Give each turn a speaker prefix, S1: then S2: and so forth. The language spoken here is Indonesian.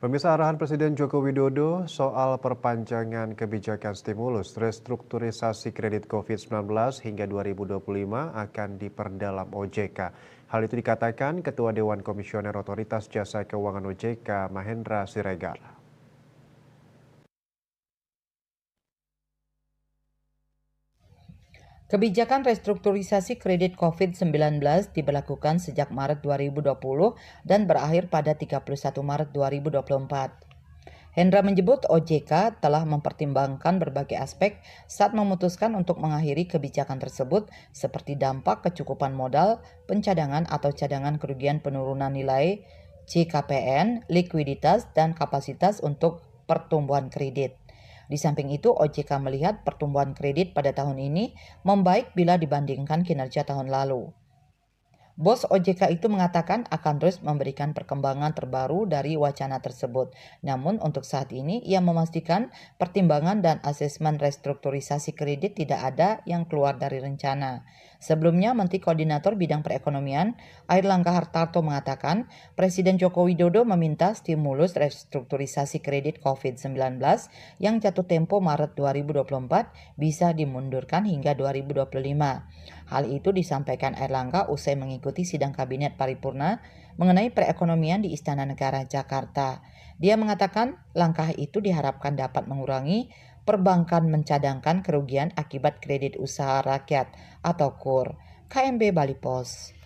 S1: Pemirsa, arahan Presiden Joko Widodo soal perpanjangan kebijakan stimulus restrukturisasi kredit COVID-19 hingga 2025 akan diperdalam OJK. Hal itu dikatakan Ketua Dewan Komisioner Otoritas Jasa Keuangan OJK Mahendra Siregar.
S2: Kebijakan restrukturisasi kredit COVID-19 diberlakukan sejak Maret 2020 dan berakhir pada 31 Maret 2024. Hendra menyebut OJK telah mempertimbangkan berbagai aspek saat memutuskan untuk mengakhiri kebijakan tersebut seperti dampak kecukupan modal, pencadangan atau cadangan kerugian penurunan nilai, CKPN, likuiditas, dan kapasitas untuk pertumbuhan kredit. Di samping itu, OJK melihat pertumbuhan kredit pada tahun ini membaik bila dibandingkan kinerja tahun lalu. Bos OJK itu mengatakan akan terus memberikan perkembangan terbaru dari wacana tersebut. Namun untuk saat ini ia memastikan pertimbangan dan asesmen restrukturisasi kredit tidak ada yang keluar dari rencana. Sebelumnya Menteri Koordinator Bidang Perekonomian Airlangga Hartarto mengatakan Presiden Joko Widodo meminta stimulus restrukturisasi kredit COVID-19 yang jatuh tempo Maret 2024 bisa dimundurkan hingga 2025. Hal itu disampaikan Airlangga usai mengikuti sidang Kabinet Paripurna mengenai perekonomian di Istana Negara Jakarta. Dia mengatakan langkah itu diharapkan dapat mengurangi perbankan mencadangkan kerugian akibat kredit usaha rakyat atau KUR. KMB Bali Pos.